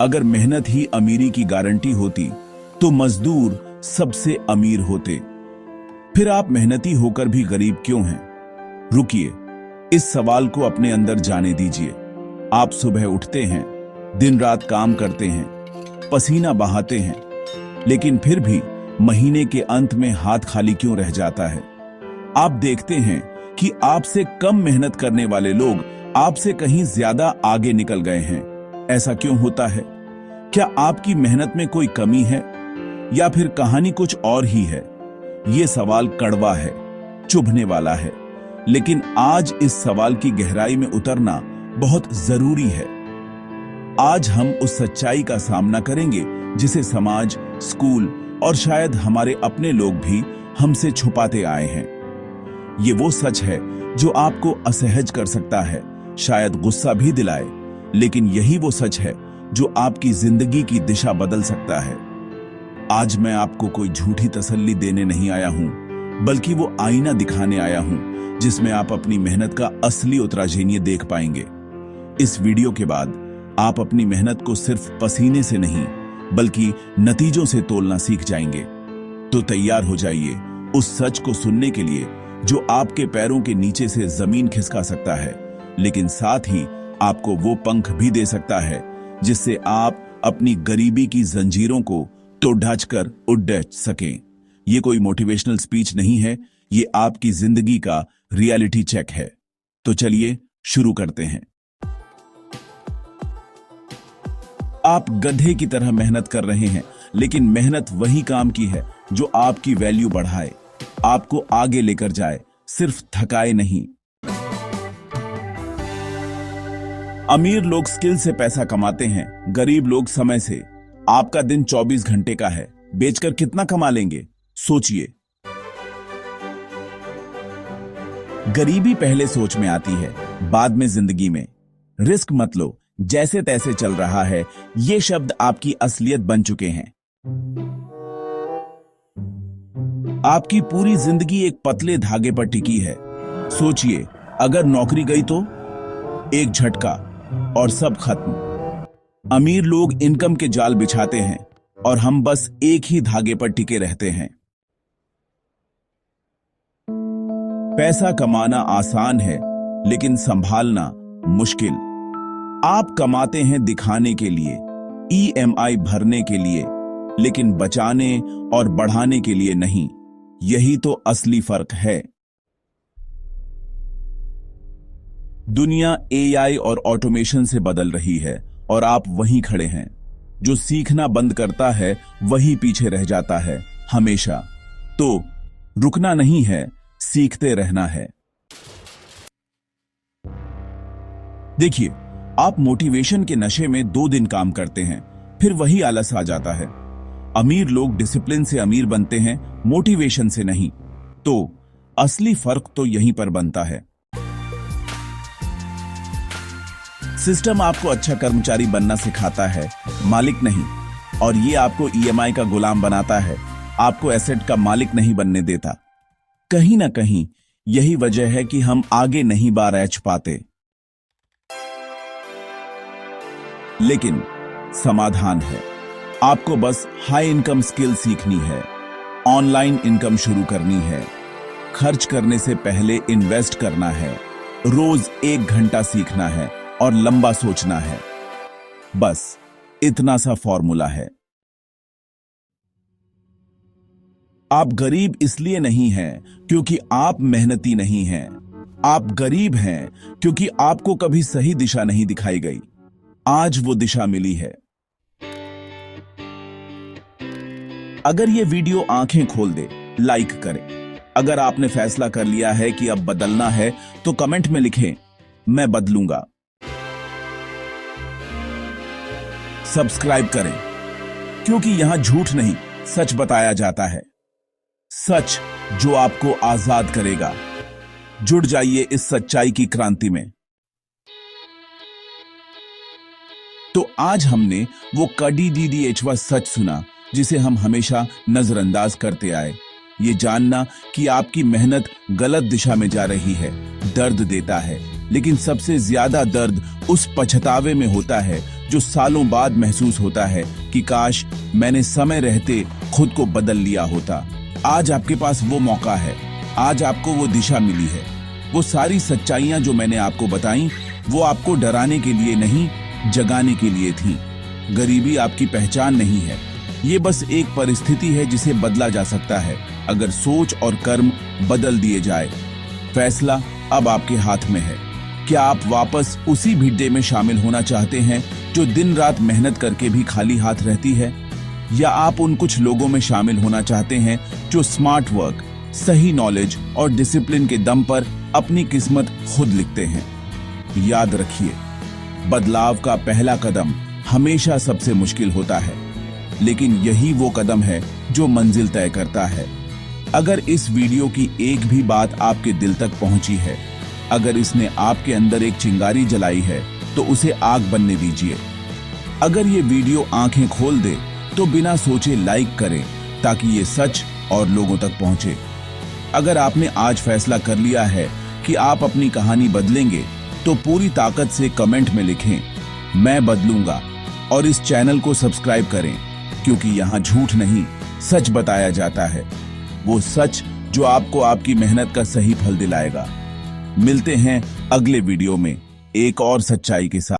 अगर मेहनत ही अमीरी की गारंटी होती तो मजदूर सबसे अमीर होते। फिर आप मेहनती होकर भी गरीब क्यों हैं? रुकिए, इस सवाल को अपने अंदर जाने दीजिए। आप सुबह उठते हैं, दिन रात काम करते हैं, पसीना बहाते हैं, लेकिन फिर भी महीने के अंत में हाथ खाली क्यों रह जाता है? आप देखते हैं कि आपसे कम मेहनत करने वाले लोग आपसे कहीं ज्यादा आगे निकल गए हैं। ऐसा क्यों होता है? क्या आपकी मेहनत में कोई कमी है या फिर कहानी कुछ और ही है? यह सवाल कड़वा है, चुभने वाला है, लेकिन आज इस सवाल की गहराई में उतरना बहुत जरूरी है। आज हम उस सच्चाई का सामना करेंगे जिसे समाज, स्कूल और शायद हमारे अपने लोग भी हमसे छुपाते आए हैं। ये वो सच है जो आपको असहज कर सकता है, शायद गुस्सा भी दिलाए, लेकिन यही वो सच है जो आपकी जिंदगी की दिशा बदल सकता है। आज मैं आपको कोई झूठी तसल्ली देने नहीं आया हूं, बल्कि वो आईना दिखाने आया हूं जिसमें आप अपनी मेहनत का असली उतराजेनिये देख पाएंगे। इस वीडियो के बाद आप अपनी मेहनत को सिर्फ पसीने से नहीं बल्कि नतीजों से तोलना सीख जाएंगे। तो तैयार हो जाइए उस सच को सुनने के लिए जो आपके पैरों के नीचे से जमीन खिसका सकता है, लेकिन साथ ही आपको वो पंख भी दे सकता है जिससे आप अपनी गरीबी की जंजीरों को तो ढांचकर उड़ सकें। ये कोई मोटिवेशनल स्पीच नहीं है, ये आपकी जिंदगी का रियलिटी चेक है। तो चलिए शुरू करते हैं। आप गधे की तरह मेहनत कर रहे हैं, लेकिन मेहनत वही काम की है जो आपकी वैल्यू बढ़ाए, आपको आगे लेकर जाए, सिर्फ थकाए नहीं। अमीर लोग स्किल से पैसा कमाते हैं, गरीब लोग समय से। आपका दिन 24 घंटे का है, बेचकर कितना कमा लेंगे? सोचिए। गरीबी पहले सोच में आती है, बाद में जिंदगी में। रिस्क मत लो, जैसे तैसे चल रहा है, ये शब्द आपकी असलियत बन चुके हैं। आपकी पूरी जिंदगी एक पतले धागे पर टिकी है। सोचिए, अगर नौकरी गई तो एक झटका और सब खत्म। अमीर लोग इनकम के जाल बिछाते हैं और हम बस एक ही धागे पर टिके रहते हैं। पैसा कमाना आसान है, लेकिन संभालना मुश्किल। आप कमाते हैं दिखाने के लिए, ईएमआई भरने के लिए, लेकिन बचाने और बढ़ाने के लिए नहीं। यही तो असली फर्क है। दुनिया एआई और ऑटोमेशन से बदल रही है और आप वहीं खड़े हैं। जो सीखना बंद करता है वही पीछे रह जाता है हमेशा। तो रुकना नहीं है, सीखते रहना है। देखिए, आप मोटिवेशन के नशे में 2 दिन काम करते हैं, फिर वही आलस आ जाता है। अमीर लोग डिसिप्लिन से अमीर बनते हैं, मोटिवेशन से नहीं। तो असली फर्क तो यहीं पर बनता है। सिस्टम आपको अच्छा कर्मचारी बनना सिखाता है, मालिक नहीं। और ये आपको ईएमआई का गुलाम बनाता है, आपको एसेट का मालिक नहीं बनने देता। कहीं ना कहीं यही वजह है कि हम आगे नहीं बढ़ पाते। लेकिन समाधान है। आपको बस हाई इनकम स्किल सीखनी है, ऑनलाइन इनकम शुरू करनी है, खर्च करने से पहले इन्वेस्ट करना है, रोज 1 घंटा सीखना है और लंबा सोचना है। बस इतना सा फॉर्मूला है। आप गरीब इसलिए नहीं हैं क्योंकि आप मेहनती नहीं हैं। आप गरीब हैं क्योंकि आपको कभी सही दिशा नहीं दिखाई गई। आज वो दिशा मिली है। अगर ये वीडियो आंखें खोल दे, लाइक करें। अगर आपने फैसला कर लिया है कि अब बदलना है तो कमेंट में लिखें, मैं बदलूंगा। सब्सक्राइब करें, क्योंकि यहां झूठ नहीं, सच बताया जाता है। सच जो आपको आजाद करेगा। जुड़ जाइए इस सच्चाई की क्रांति में। तो आज हमने वो कड़वा सच सुना जिसे हम हमेशा नजरअंदाज करते आए। ये जानना कि आपकी मेहनत गलत दिशा में जा रही है दर्द देता है, लेकिन सबसे ज्यादा दर्द उस पछतावे में होता है जो सालों बाद महसूस होता है कि काश मैंने समय रहते खुद को बदल लिया होता। आज आपके पास वो मौका है, आज आपको वो दिशा मिली है। वो सारी सच्चाइयां जो मैंने आपको बताई, वो आपको डराने के लिए नहीं, जगाने के लिए थी। गरीबी आपकी पहचान नहीं है, ये बस एक परिस्थिति है जिसे बदला जा सकता है अगर सोच और कर्म बदल दिए जाए। फैसला अब आपके हाथ में है। क्या आप वापस उसी भिड्डे में शामिल होना चाहते हैं जो दिन रात मेहनत करके भी खाली हाथ रहती है, या आप उन कुछ लोगों में शामिल होना चाहते हैं जो स्मार्ट वर्क, सही नॉलेज और डिसिप्लिन के दम पर अपनी किस्मत खुद लिखते हैं? याद रखिए, बदलाव का पहला कदम हमेशा सबसे मुश्किल होता है, लेकिन यही वो कदम है जो मंजिल तय करता है। अगर इस वीडियो की एक भी बात आपके दिल तक पहुंची है, अगर इसने आपके अंदर एक चिंगारी जलाई है, तो उसे आग बनने दीजिए। अगर ये वीडियो आंखें खोल दे तो बिना सोचे लाइक करें ताकि ये सच और लोगों तक पहुंचे। अगर आपने आज फैसला कर लिया है कि आप अपनी कहानी बदलेंगे, तो पूरी ताकत से कमेंट में लिखें, मैं बदलूंगा, और इस चैनल को सब्सक्राइब करें, क्योंकि यहाँ झूठ नहीं, सच बताया जाता है। वो सच जो आपको आपकी मेहनत का सही फल दिलाएगा। मिलते हैं अगले वीडियो में एक और सच्चाई के साथ।